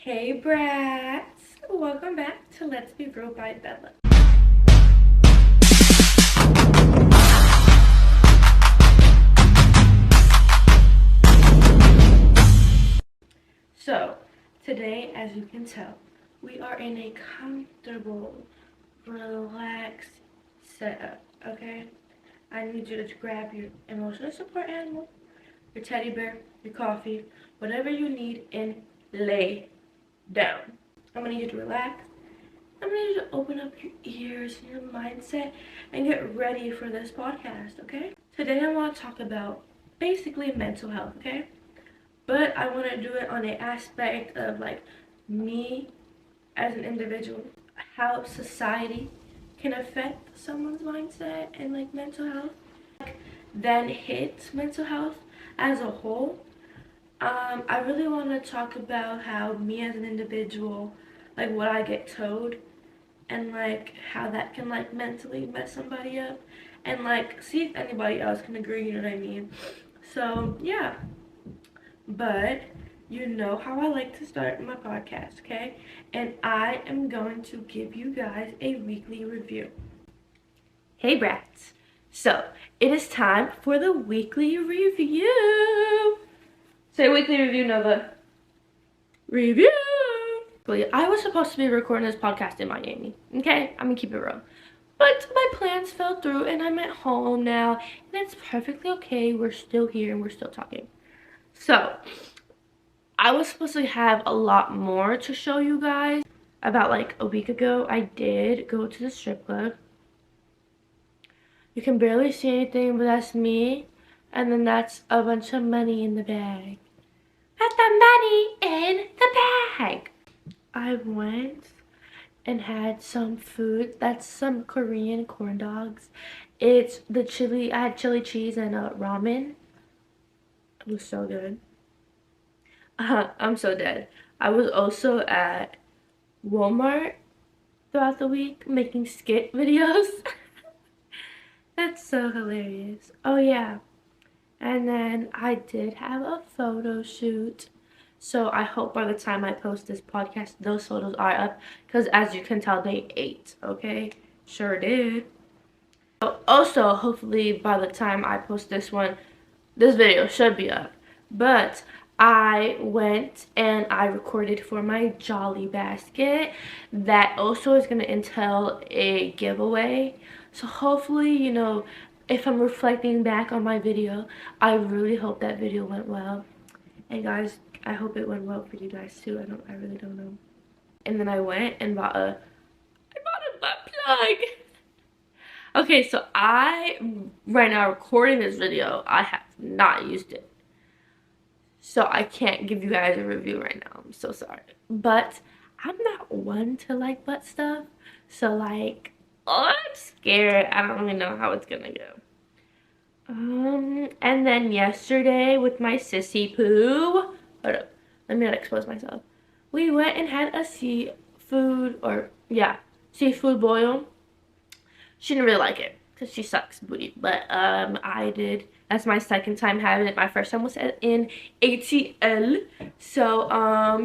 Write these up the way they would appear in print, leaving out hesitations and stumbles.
Hey brats! Welcome back to Let's Be Real by Bella. So, today, as you can tell, we are in a comfortable, relaxed setup, okay? I need you to grab your emotional support animal, your teddy bear, your coffee, whatever you need, and lay down. I'm gonna need you to relax. I'm gonna need you to open up your ears and your mindset and get ready for this podcast, okay? Today I want to talk about basically mental health, okay? But I want to do it on an aspect of like me as an individual, how society can affect someone's mindset and like mental health, then hit mental health as a whole. I really want to talk about how me as an individual, like what I get told, and like how that can like mentally mess somebody up, and like see if anybody else can agree, you know what I mean? So yeah, but you know how I like to start my podcast, okay? And I am going to give you guys a weekly review. Hey brats, so it is time for the weekly review. Say weekly review, Nova. Review. I was supposed to be recording this podcast in Miami, okay? I'm gonna keep it real. But my plans fell through and I'm at home now, and it's perfectly okay. We're still here and we're still talking. So, I was supposed to have a lot more to show you guys. About like a week ago, I did go to the strip club. You can barely see anything, but that's me. And then that's a bunch of money in the bag. Put the money in the bag. I went and had some food. That's some Korean corn dogs. It's the chili. I had chili cheese and ramen. It was so good. I'm so dead. I was also at Walmart throughout the week making skit videos. That's so hilarious. Oh yeah. And then I did have a photo shoot. So I hope by the time I post this podcast, those photos are up. Because as you can tell, they ate, okay? Sure did. Also, hopefully by the time I post this one, this video should be up. But I went and I recorded for my Jolly basket. That also is going to entail a giveaway. So hopefully, you know, if I'm reflecting back on my video, I really hope that video went well. And guys, I hope it went well for you guys too. I really don't know. And then I went and bought a butt plug. Okay, so right now recording this video, I have not used it. So I can't give you guys a review right now. I'm so sorry. But I'm not one to like butt stuff. So like, oh, I'm scared. I don't really know how it's gonna go. And then yesterday with my sissy poo, hold up, let me not expose myself. We went and had a seafood boil. She didn't really like it because she sucks booty, but I did. That's my second time having it. My first time was in ATL. So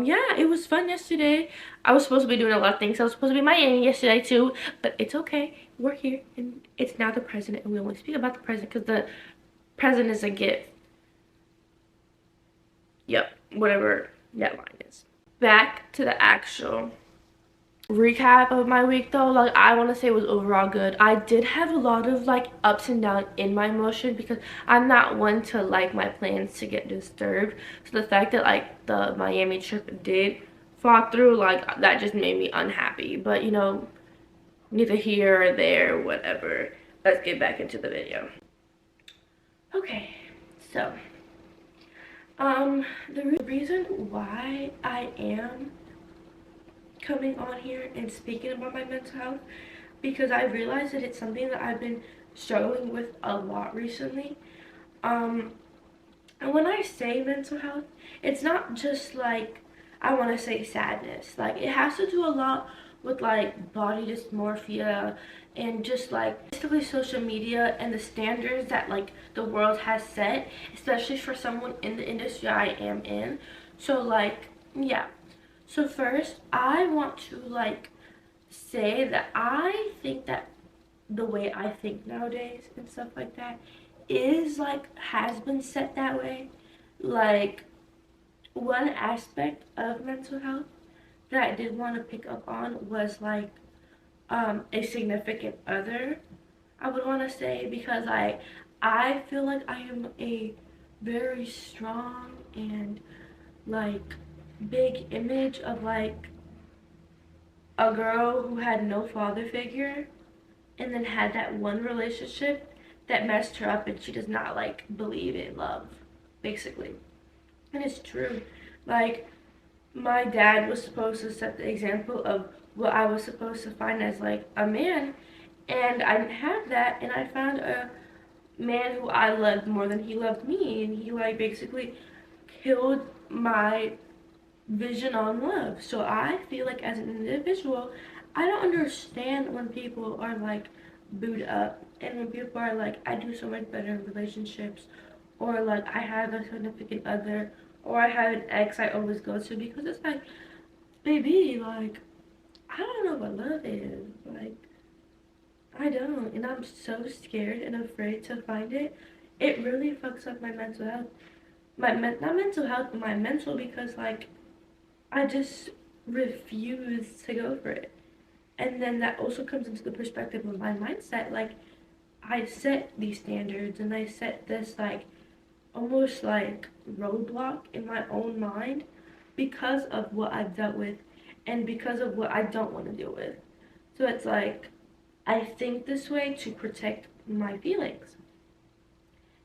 yeah, it was fun yesterday. I was supposed to be doing a lot of things. I was supposed to be in Miami yesterday too, but it's okay. We're here and it's now the present, and we only speak about the present because the present is a gift. Yep, whatever that line is. Back to the actual recap of my week though. Like, I want to say it was overall good. I did have a lot of like ups and downs in my emotion because I'm not one to like my plans to get disturbed. So the fact that like the Miami trip did fall through, like that just made me unhappy. But you know, neither here or there, whatever. Let's get back into the video. Okay, so the reason why I am coming on here and speaking about my mental health, because I realized that it's something that I've been struggling with a lot recently. And when I say mental health, it's not just like, I want to say sadness. Like, it has to do a lot with like body dysmorphia and just like basically social media and the standards that like the world has set, especially for someone in the industry I am in. So like, yeah. So first, I want to like say that I think that the way I think nowadays and stuff like that is like has been set that way. Like one aspect of mental health that I did want to pick up on was like a significant other. I would want to say because I feel like I am a very strong and like big image of like a girl who had no father figure and then had that one relationship that messed her up and she does not like believe in love basically. And it's true. Like my dad was supposed to set the example of what I was supposed to find as like a man, and I didn't have that, and I found a man who I loved more than he loved me, and he like basically killed my vision on love. So I feel like as an individual, I don't understand when people are like booed up and when people are like, I do so much better in relationships, or like I have a significant other, or I have an ex I always go to, because it's like, baby, like I don't know what love is. Like I don't, and I'm so scared and afraid to find it. It really fucks up my mental health. Not mental health, but my mental, because like I just refuse to go for it. And then that also comes into the perspective of my mindset. Like I set these standards and I set this like almost like roadblock in my own mind because of what I've dealt with and because of what I don't want to deal with. So it's like I think this way to protect my feelings.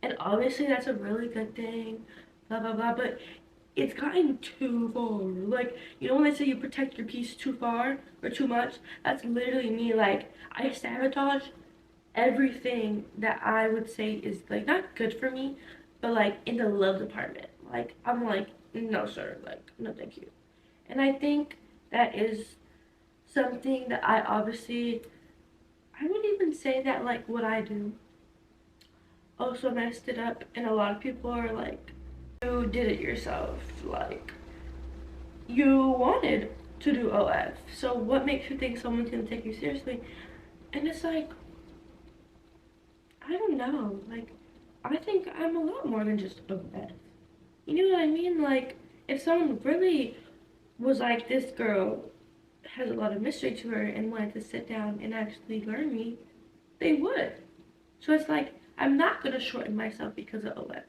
And obviously that's a really good thing, blah blah blah, but it's gotten too far. Like, you know when they say you protect your peace too far or too much? That's literally me. Like, I sabotage everything that I would say is like not good for me, but like in the love department. Like, I'm like, no sir, like, no thank you. And I think that is something that I obviously, I would even say that like what I do also messed it up, and a lot of people are like, you did it yourself. Like, you wanted to do OF. So what makes you think someone's gonna take you seriously? And it's like, I don't know. Like, I think I'm a lot more than just OF. You know what I mean? Like, if someone really was like, this girl has a lot of mystery to her and wanted to sit down and actually learn me, they would. So it's like, I'm not gonna shorten myself because of OF.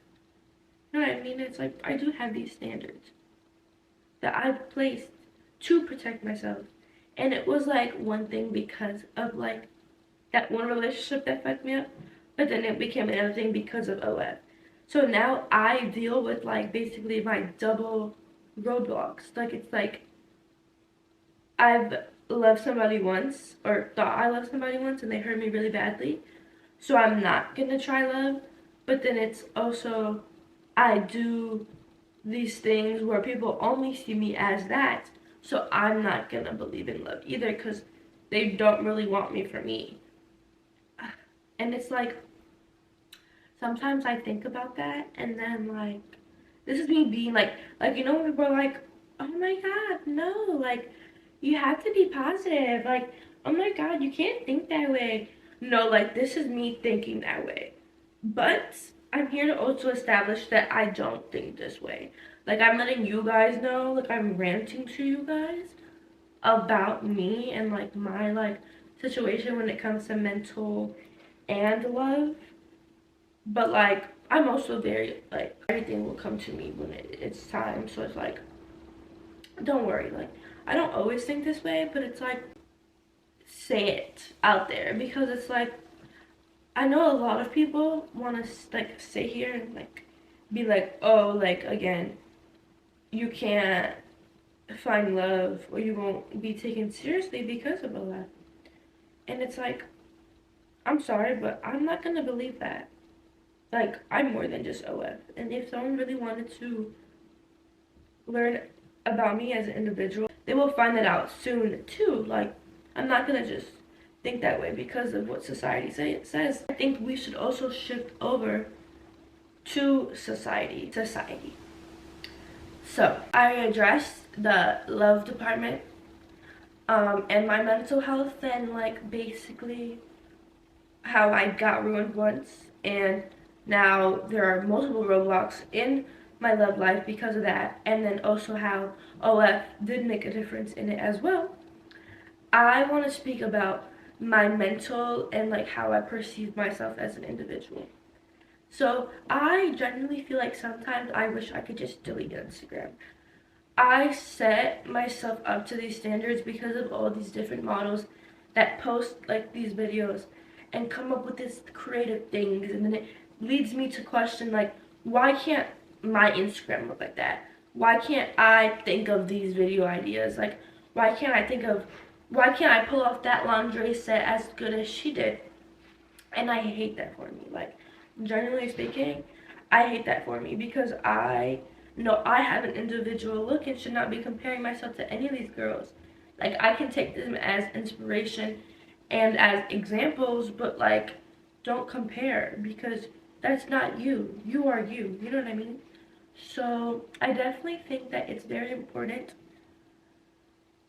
You know what I mean? It's like, I do have these standards that I've placed to protect myself. And it was like one thing because of like that one relationship that fucked me up, but then it became another thing because of OF. So now I deal with like basically my double roadblocks. Like it's like I've loved somebody once or thought I loved somebody once and they hurt me really badly. So I'm not gonna try love. But then it's also I do these things where people only see me as that. So I'm not gonna believe in love either because they don't really want me for me. And it's like sometimes I think about that and then like this is me being like you know when people are like, oh my god, no, like you have to be positive, like oh my god, you can't think that way. No, like this is me thinking that way. But I'm here to also establish that I don't think this way. Like I'm letting you guys know, like I'm ranting to you guys about me and like my like situation when it comes to mental and love. But like I'm also very like everything will come to me when it's time. So it's like don't worry. Like I don't always think this way, but it's like say it out there because it's like I know a lot of people want to like sit here and like be like, oh, like again, you can't find love or you won't be taken seriously because of all that. And it's like, I'm sorry, but I'm not gonna believe that. Like, I'm more than just OF. And if someone really wanted to learn about me as an individual, they will find that out soon too. Like, I'm not gonna just think that way because of what society says. I think we should also shift over to society. So I addressed the love department, and my mental health, and like basically how I got ruined once, and now there are multiple roadblocks in my love life because of that, and then also how OF did make a difference in it as well. I want to speak about my mental and like how I perceive myself as an individual. So I genuinely feel like sometimes I wish I could just delete Instagram. I set myself up to these standards because of all these different models that post like these videos and come up with these creative things, and then it leads me to question like, why can't my Instagram look like that? Why can't I think of these video ideas? Like, why can't I pull off that lingerie set as good as she did? And I hate that for me. Like, generally speaking, I hate that for me because I know I have an individual look and should not be comparing myself to any of these girls. Like, I can take them as inspiration and as examples, but like, don't compare because that's not you. You are you. You know what I mean? So, I definitely think that it's very important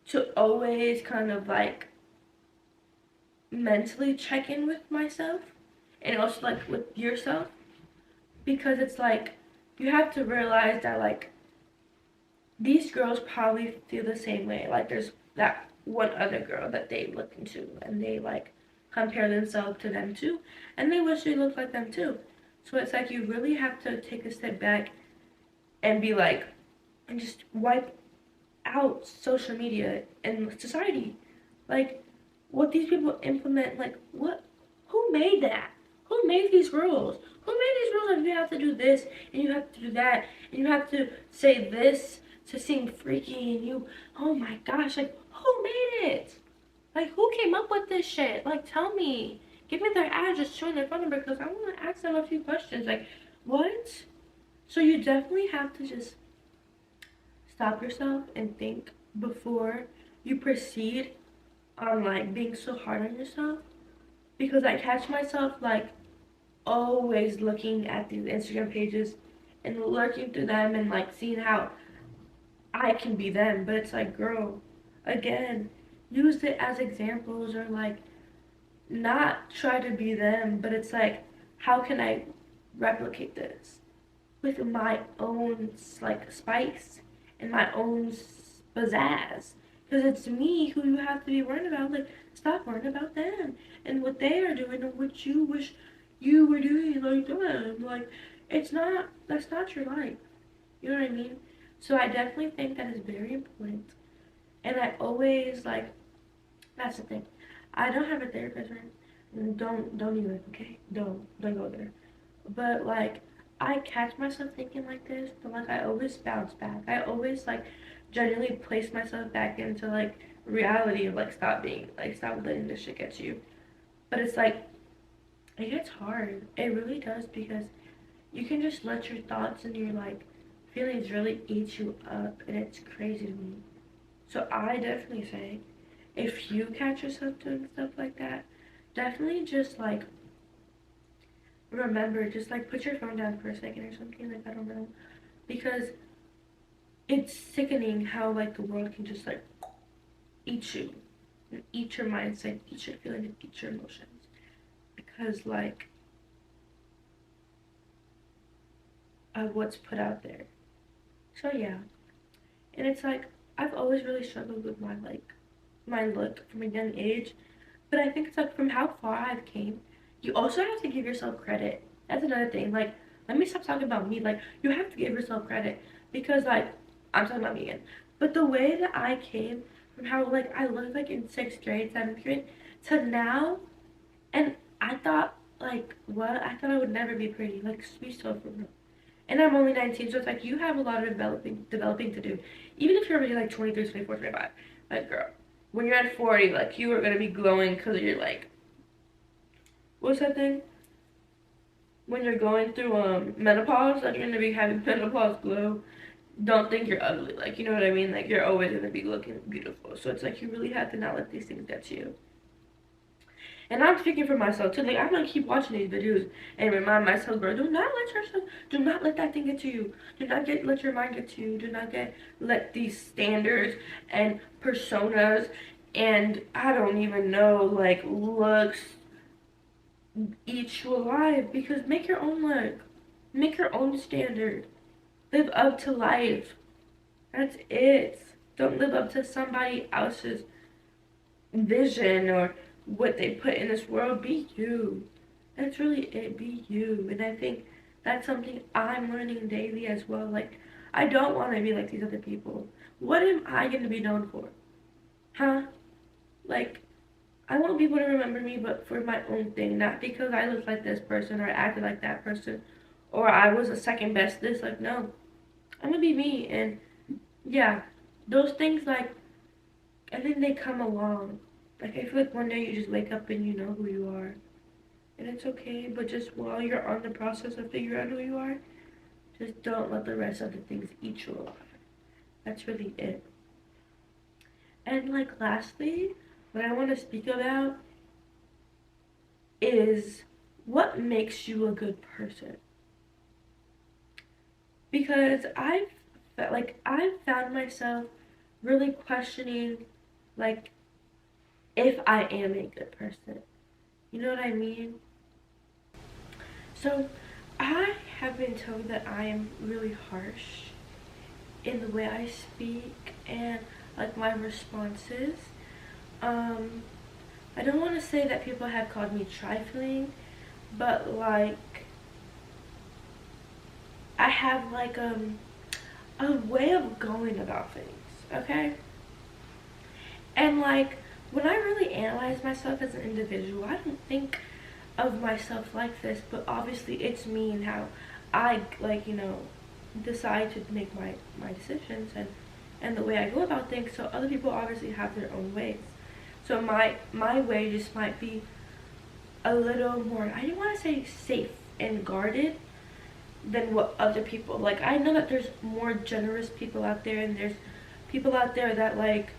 to always kind of like mentally check in with myself and also like with yourself, because it's like you have to realize that like these girls probably feel the same way. Like there's that one other girl that they look into and they like compare themselves to them too, and they wish they looked like them too. So it's like you really have to take a step back and be like, and just wipe out social media and society. Like what these people implement, like what, who made that? Who made these rules? Who made these rules of you have to do this and you have to do that and you have to say this to seem freaky, and you, oh my gosh, like who made it? Like who came up with this shit? Like tell me. Give me their address, show their phone number, because I want to ask them a few questions. Like, what? So you definitely have to just stop yourself and think before you proceed on like being so hard on yourself, because I catch myself like always looking at these Instagram pages and lurking through them and like seeing how I can be them, but it's like, girl, again, use it as examples, or like not try to be them, but it's like, how can I replicate this with my own like spice and my own pizzazz? Because it's me who you have to be worried about. Like, stop worrying about them and what they are doing and what you wish you were doing like them. Like, it's not, that's not your life. You know what I mean? So I definitely think that is very important. And I always like, that's the thing. I don't have a therapist, right? Don't even, okay? Don't go there. But like, I catch myself thinking like this, but like I always bounce back. I always like genuinely place myself back into like reality of like, stop letting this shit get to you. But it's like, it gets hard. It really does, because you can just let your thoughts and your like feelings really eat you up, and it's crazy to me. So I definitely say, if you catch yourself doing stuff like that, definitely just like remember, just like put your phone down for a second or something, like I don't know, because it's sickening how like the world can just like eat you, and eat your mindset, eat your feelings, and eat your emotions, because like of what's put out there. So yeah, and it's like I've always really struggled with my look from a young age, but I think it's like from how far I've came. You also have to give yourself credit. That's another thing. Like, let me stop talking about me. Like, you have to give yourself credit, because like I'm talking about me again. But the way that I came from how like I looked like in sixth grade, seventh grade to now, and I thought like what? I thought I would never be pretty. Like, be so for real. And I'm only 19, so it's like you have a lot of developing to do. Even if you're already like 23, 24, 25. Like, girl, when you're at 40, like, you are going to be glowing because you're like, what's that thing? When you're going through menopause, like, you're going to be having menopause glow. Don't think you're ugly. Like, you know what I mean? Like, you're always going to be looking beautiful. So it's like you really have to not let these things get to you. And I'm speaking for myself too. Like I'm gonna keep watching these videos and remind myself, bro, do not let that thing get to you. Do not let your mind get to you. Do not let these standards and personas and I don't even know like looks eat you alive. Because make your own look, make your own standard, live up to life. That's it. Don't live up to somebody else's vision or what they put in this world. Be you. That's really it. Be you. And I think that's something I'm learning daily as well. Like, I don't want to be like these other people. What am I going to be known for? Huh? Like, I want people to remember me, but for my own thing. Not because I look like this person or acted like that person or I was a second best this. Like, no. I'm going to be me. And yeah, those things, like, I think they come along. Like, I feel like one day you just wake up and you know who you are. And it's okay, but just while you're on the process of figuring out who you are, just don't let the rest of the things eat you alive. That's really it. And, like, lastly, what I want to speak about is what makes you a good person. Because I've found myself really questioning, like, if I am a good person. You know what I mean? So, I have been told that I am really harsh in the way I speak and like my responses. Um, I don't want to say that people have called me trifling, but like I have like a way of going about things, okay? And like when I really analyze myself as an individual, I don't think of myself like this, but obviously it's me and how I like, decide to make my decisions and the way I go about things. So other people obviously have their own ways. So my way just might be a little more, I don't want to say safe and guarded than what other people, like I know that there's more generous people out there and there's people out there that like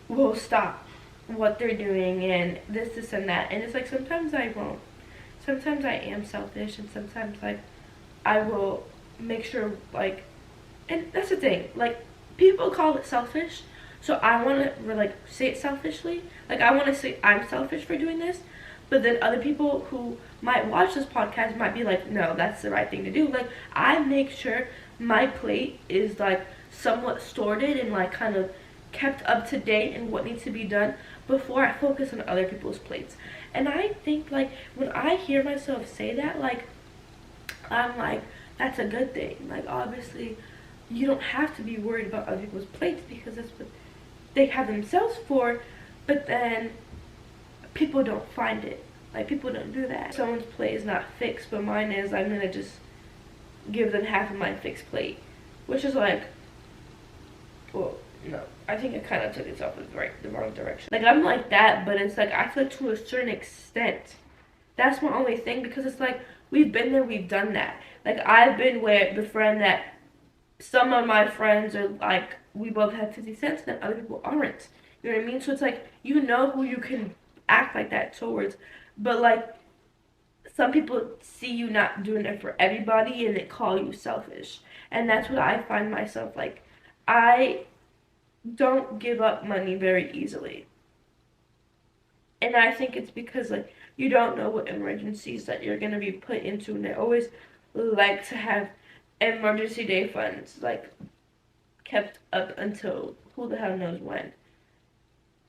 will stop what they're doing and this and that, and it's like sometimes I won't. Sometimes I am selfish and sometimes like I will make sure like, and that's the thing, like people call it selfish, so I want to like say it selfishly, like I want to say I'm selfish for doing this, but then other people who might watch this podcast might be like, no, that's the right thing to do. Like I make sure my plate is like somewhat sorted and like kind of kept up to date in what needs to be done before I focus on other people's plates. And I think like when I hear myself say that, like I'm like, that's a good thing. Like obviously you don't have to be worried about other people's plates because that's what they have themselves for, but then people don't find it. Like people don't do that. Someone's plate is not fixed, but mine is. I'm gonna just give them half of my fixed plate, which is like, well, no, I think I kind of took itself in the wrong direction. Like I'm like that, but it's like I feel like to a certain extent. That's my only thing, because it's like we've been there, we've done that. Like I've been with the friend that some of my friends are like, we both have 50 cents and other people aren't. You know what I mean? So it's like, you know who you can act like that towards. But like, some people see you not doing it for everybody and they call you selfish. And that's what I find myself like. I don't give up money very easily. And I think it's because like you don't know what emergencies that you're gonna be put into, and I always like to have emergency day funds like kept up until who the hell knows when.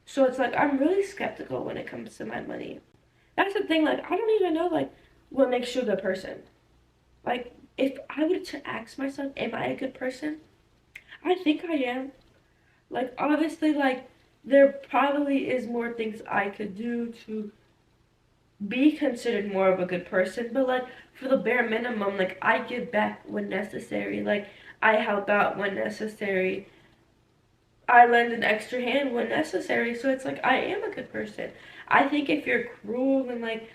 So it's like I'm really skeptical when it comes to my money. That's the thing, like I don't even know like what makes you a good person. Like if I were to ask myself, am I a good person? I think I am. Like obviously like there probably is more things I could do to be considered more of a good person, but like for the bare minimum, like I give back when necessary, like I help out when necessary, I lend an extra hand when necessary, so it's like I am a good person. I think if you're cruel and like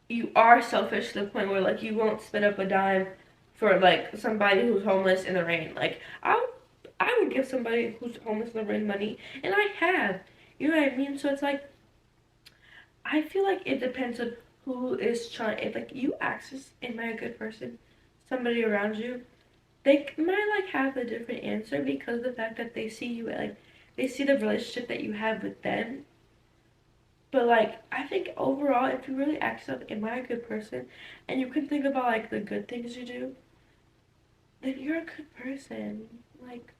you are selfish to the point where like you won't spit up a dime for like somebody who's homeless in the rain, like I would give somebody who's homeless in the rain money, and I have, you know what I mean? So it's like I feel like it depends on who is trying. If like you access, am I a good person? Somebody around you, they might like have a different answer because of the fact that they see you like they see the relationship that you have with them. But like I think overall, if you really ask yourself, am I a good person, and you can think about like the good things you do, then you're a good person. Like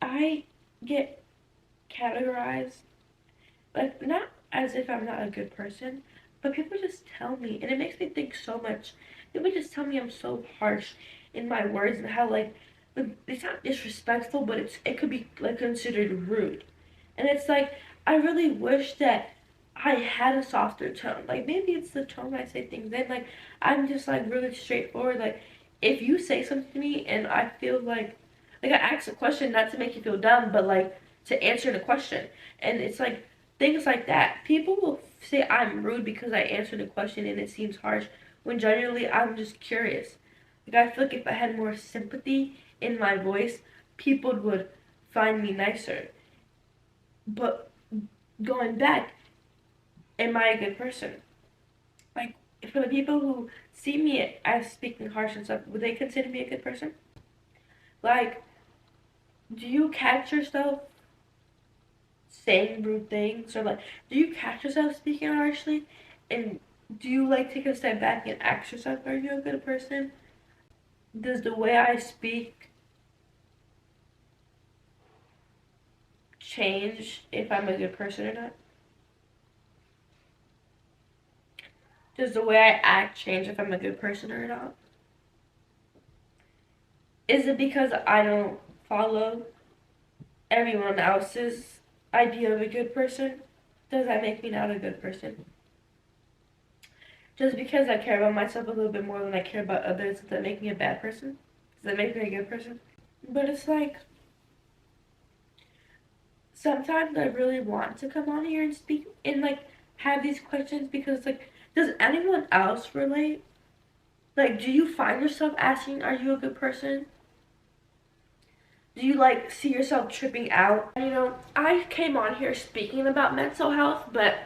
I get categorized like not as if I'm not a good person, but people just tell me, and it makes me think so much. People just tell me I'm so harsh in my words and how like it's not disrespectful, but it could be like considered rude. And it's like I really wish that I had a softer tone. Like maybe it's the tone I say things in. Like I'm just like really straightforward. Like if you say something to me and I feel like I ask a question not to make you feel dumb, but like to answer the question. And it's like things like that. People will say I'm rude because I answered a question and it seems harsh when genuinely I'm just curious. Like I feel like if I had more sympathy in my voice, people would find me nicer. But going back, am I a good person? Like for the people who see me as speaking harsh and stuff, would they consider me a good person? Like, do you catch yourself saying rude things or like do you catch yourself speaking harshly and do you like take a step back and ask yourself are you a good person? Does the way I speak change if I'm a good person or not? Does the way I act change if I'm a good person or not? Is it because I don't follow everyone else's idea of a good person? Does that make me not a good person? Just because I care about myself a little bit more than I care about others, does that make me a bad person? Does that make me a good person? But it's like sometimes I really want to come on here and speak and like have these questions because like does anyone else relate? Like do you find yourself asking are you a good person? Do you like see yourself tripping out? You know, I came on here speaking about mental health, but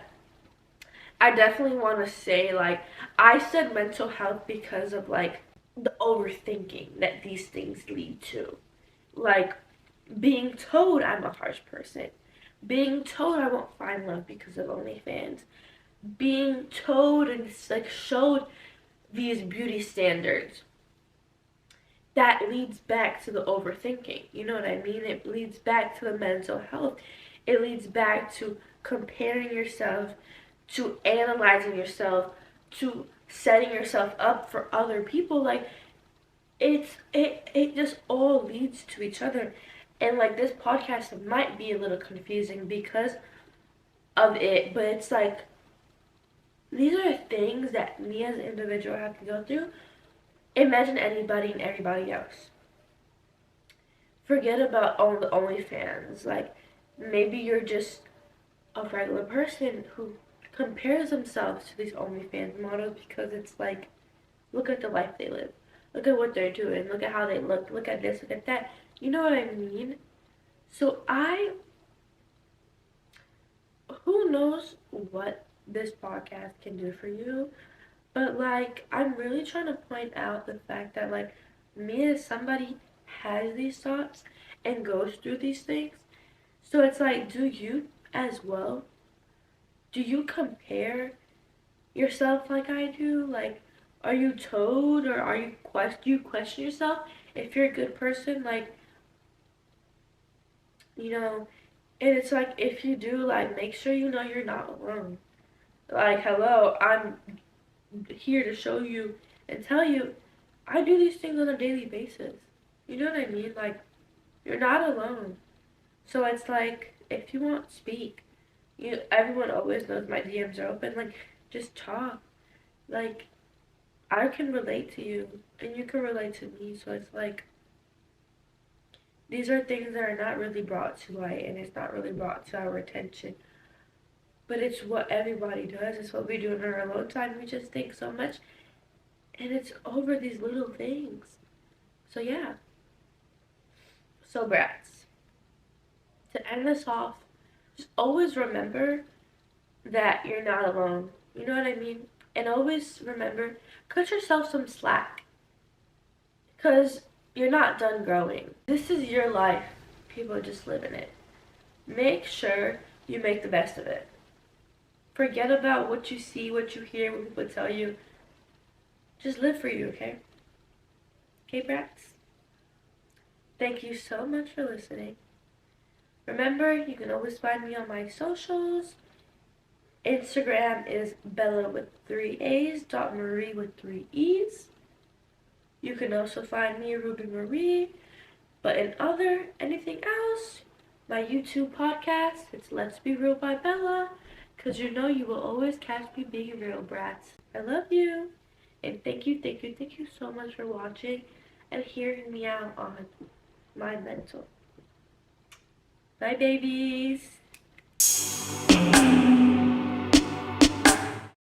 I definitely want to say like I said mental health because of like the overthinking that these things lead to. Like being told I'm a harsh person, being told I won't find love because of OnlyFans, being told and like showed these beauty standards. That leads back to the overthinking. You know what I mean? It leads back to the mental health. It leads back to comparing yourself, to analyzing yourself, to setting yourself up for other people. Like it just all leads to each other. And like this podcast might be a little confusing because of it, but it's like these are things that me as an individual have to go through. Imagine anybody and everybody else. Forget about all the OnlyFans. Like maybe you're just a regular person who compares themselves to these OnlyFans models because it's like, look at the life they live. Look at what they're doing. Look at how they look. Look at this. Look at that. You know what I mean? So who knows what this podcast can do for you? But like, I'm really trying to point out the fact that like, me as somebody has these thoughts and goes through these things. So it's like, do you as well? Do you compare yourself like I do? Like, are you told or do you question yourself if you're a good person? Like, you know, and it's like if you do, like, make sure you know you're not alone. Like, hello, I'm here to show you and tell you I do these things on a daily basis. You know what I mean? Like, you're not alone. So it's like, if you want, speak. Everyone always knows my DMs are open. Like, just talk. Like, I can relate to you, and you can relate to me. So it's like, these are things that are not really brought to light, and it's not really brought to our attention. But it's what everybody does. It's what we do in our alone time. We just think so much, and it's over these little things. So yeah. So brats, to end this off, just always remember that you're not alone. You know what I mean? And always remember, cut yourself some slack. Because you're not done growing. This is your life. People just live in it. Make sure you make the best of it. Forget about what you see, what you hear, what people tell you. Just live for you, okay? Okay, brats? Thank you so much for listening. Remember, you can always find me on my socials. Instagram is Bella with 3 A's, Marie with 3 E's. You can also find me, Ruby Marie. But in anything else, my YouTube podcast, it's Let's Be Real by Bella. Because you know you will always catch me being real, brats. I love you. And thank you so much for watching and hearing me out on my mental. Bye, babies.